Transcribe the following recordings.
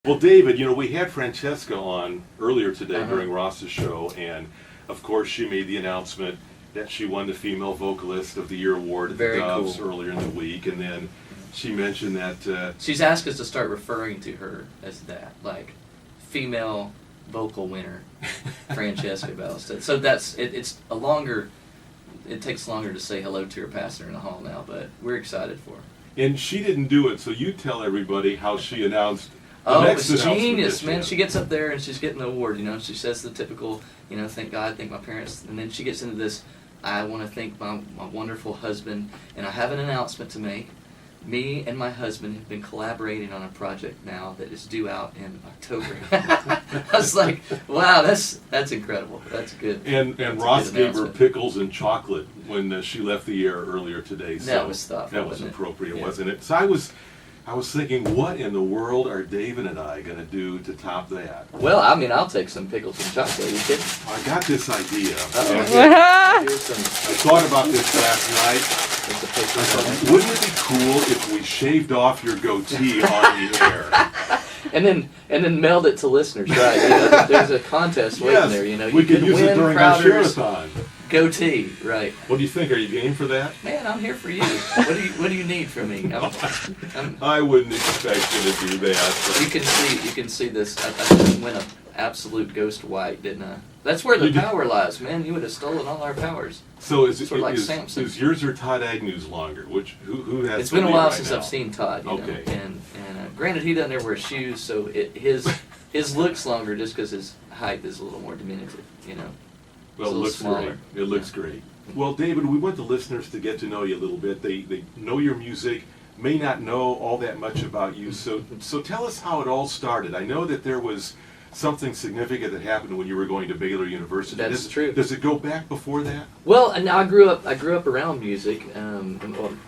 Well, David, we had Francesca on earlier today during Ross's show, and of course she made the announcement that she won the Female Vocalist of the Year award at the Doves earlier in the week, and then she mentioned that... she's asked us to start referring to her as that, like, female vocal winner, Francesca Ballesteros. So it's a longer... It takes longer to say hello to her passing her in the hall now, but we're excited for her. And she didn't do it, so you tell everybody how she announced the Oh, next it's announcement genius, man. year. She gets up there and she's getting the award, she says the typical, thank God, thank my parents, and then she gets into this, I want to thank my wonderful husband, and I have an announcement to make. Me and my husband have been collaborating on a project now that is due out in October. I was like, wow, that's incredible. That's good. And Ross gave her pickles and chocolate when she left the air earlier today. So that was thoughtful. That was appropriate, wasn't it? So I was thinking, what in the world are David and I going to do to top that? Well, I'll take some pickles and chocolate. Are you kidding? I got this idea. Here's some. I thought about this last night. I thought, wouldn't it be cool if we shaved off your goatee on the air? And then meld it to listeners, right? There's a contest waiting there. We could use it during our share-a-thon. Goatee, right? What do you think? Are you game for that? Man, I'm here for you. What do you need from me? I wouldn't expect you to do that. You can see this. I went an absolute ghost white, didn't I? That's where the power lies, man. You would have stolen all our powers. So is yours or Todd Agnew's longer? Who has? It's been a while since now? I've seen Todd. Okay. And granted, he doesn't ever wear shoes, so his looks longer just because his height is a little more diminutive. Well, it looks great. It looks great. Well, David, we want the listeners to get to know you a little bit. They know your music, may not know all that much about you. So tell us how it all started. I know that there was something significant that happened when you were going to Baylor University. That's true. Does it go back before that? Well, and I grew up around music.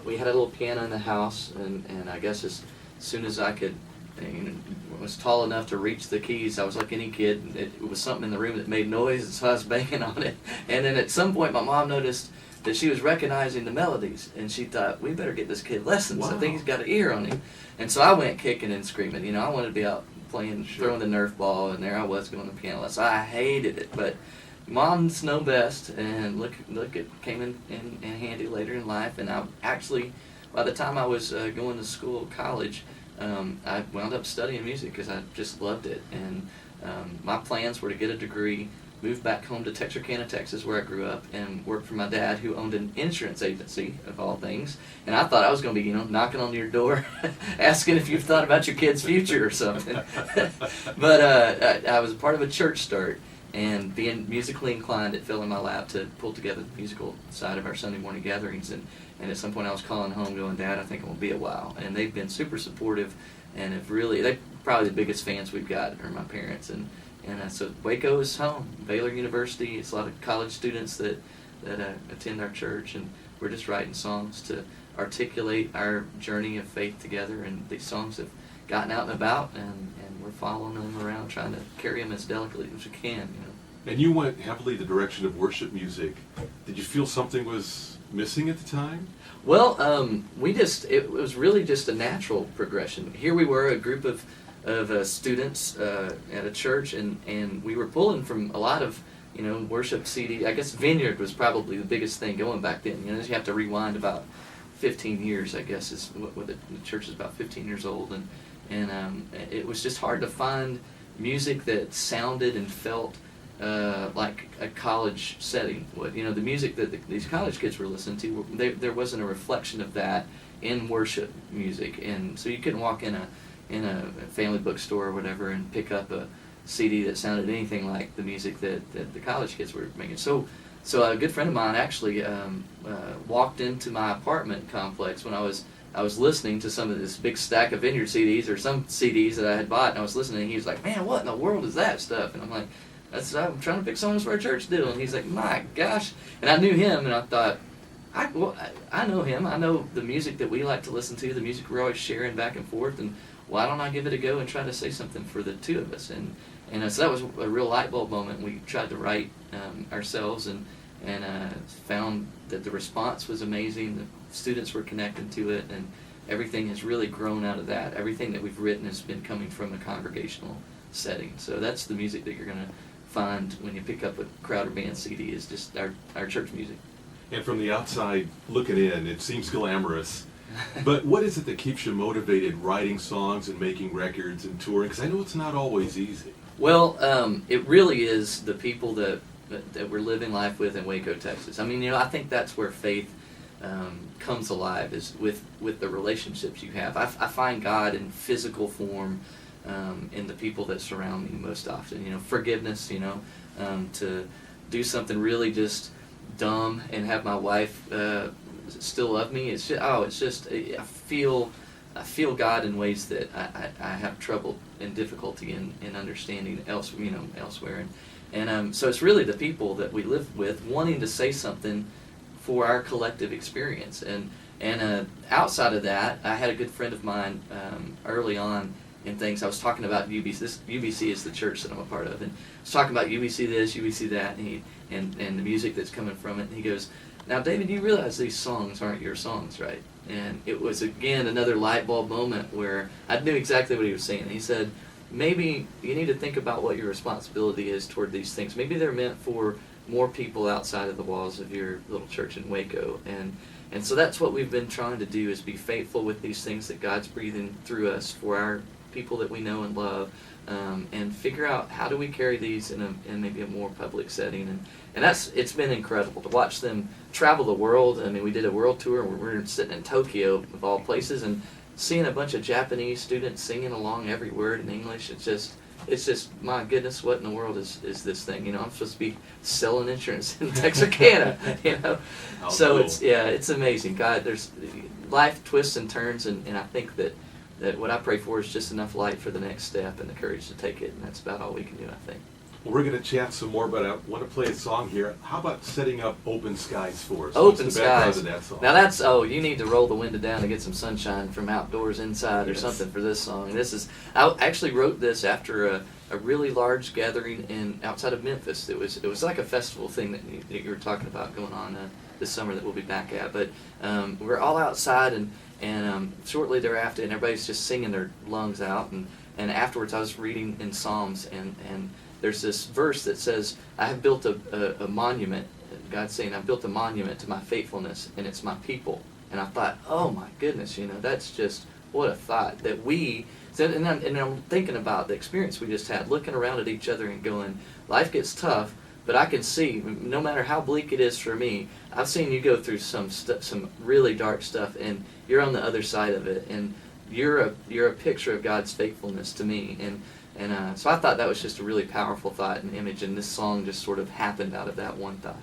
We had a little piano in the house, and I guess as soon as I could. Was tall enough to reach the keys. I was like any kid. It was something in the room that made noise, and so I was banging on it. And then at some point, my mom noticed that she was recognizing the melodies, and she thought, we better get this kid lessons. Wow. I think he's got an ear on him. And so I went kicking and screaming. I wanted to be out playing, throwing the Nerf ball, and there I was going to piano lessons. I hated it, but moms know best, and look, it came in handy later in life. And I actually, by the time I was going to school, college, I wound up studying music because I just loved it, and my plans were to get a degree, move back home to Texarkana, Texas, where I grew up, and work for my dad, who owned an insurance agency, of all things. And I thought I was going to be, knocking on your door, asking if you've thought about your kid's future or something. But I was part of a church start, and being musically inclined, it fell in my lap to pull together the musical side of our Sunday morning gatherings. And at some point I was calling home going, Dad, I think I'm going to be a while. And they've been super supportive, and they're probably the biggest fans we've got are my parents. And so Waco is home. Baylor University, it's a lot of college students that attend our church, and we're just writing songs to articulate our journey of faith together. And these songs have gotten out and about, and we're following them around, trying to carry them as delicately as we can. And you went heavily the direction of worship music. Did you feel something was missing at the time? Well, it was really just a natural progression. Here we were, a group of students at a church, and we were pulling from a lot of worship CD. I guess Vineyard was probably the biggest thing going back then. You have to rewind about 15 years, I guess, is what the church is about 15 years old, and it was just hard to find music that sounded and felt like a college setting would. The music that these college kids were listening to, there wasn't a reflection of that in worship music, and so you couldn't walk in a family bookstore or whatever and pick up a CD that sounded anything like the music that the college kids were making. So a good friend of mine actually walked into my apartment complex when I was listening to some of this big stack of Vineyard CDs or some CDs that I had bought, and I was listening, and he was like, man, what in the world is that stuff? And I'm like, I'm trying to pick songs for a church deal. And he's like, my gosh. And I knew him, and I thought, I know him. I know the music that we like to listen to, the music we're always sharing back and forth, and why don't I give it a go and try to say something for the two of us? And so that was a real light bulb moment. We tried to write ourselves, and found that the response was amazing. The students were connecting to it, everything has really grown out of that. Everything that we've written has been coming from a congregational setting. So that's the music that you're going to find when you pick up a Crowder Band CD, is just our church music. And from the outside looking in, it seems glamorous. But what is it that keeps you motivated writing songs and making records and touring? Because I know it's not always easy. Well, it really is the people that we're living life with in Waco, Texas. I mean, I think that's where faith comes alive, is with the relationships you have. I find God in physical form in the people that surround me most often. Forgiveness, to do something really just dumb and have my wife still love me. It's just I feel God in ways that I have trouble and difficulty in understanding elsewhere. And so it's really the people that we live with wanting to say something for our collective experience. And outside of that, I had a good friend of mine early on in things. I was talking about UBC. UBC is the church that I'm a part of, and I was talking about UBC this, UBC that, and the music that's coming from it. And he goes, "Now, David, you realize these songs aren't your songs, right?" And it was, again, another light bulb moment where I knew exactly what he was saying. He said, maybe you need to think about what your responsibility is toward these things. Maybe they're meant for more people outside of the walls of your little church in Waco. And so that's what we've been trying to do, is be faithful with these things that God's breathing through us for our people that we know and love, and figure out how do we carry these in maybe a more public setting. And it's been incredible to watch them travel the world. I mean, we did a world tour, and we were sitting in Tokyo, of all places, and seeing a bunch of Japanese students singing along every word in English. It's just my goodness, what in the world is this thing? I'm supposed to be selling insurance in Texarkana, So cool. it's amazing. God, there's life twists and turns, and I think that what I pray for is just enough light for the next step and the courage to take it, and that's about all we can do, I think. Well, we're going to chat some more, but I want to play a song here. How about setting up Open Skies for us? Open What's the background Skies. of that song? Now you need to roll the window down to get some sunshine from outdoors inside or Yes. something for this song. And I actually wrote this after a really large gathering outside of Memphis. It was like a festival thing that you were talking about going on this summer that we'll be back at. But we're all outside, and shortly thereafter, and everybody's just singing their lungs out. And afterwards, I was reading in Psalms, and there's this verse that says, I have built a monument. God's saying, I've built a monument to my faithfulness, and it's my people. And I thought, oh my goodness, that's just, what a thought that and I'm thinking about the experience we just had, looking around at each other and going, life gets tough, but I can see, no matter how bleak it is for me, I've seen you go through some really dark stuff, and you're on the other side of it, and you're a picture of God's faithfulness to me. And so I thought that was just a really powerful thought and image, and this song just sort of happened out of that one thought.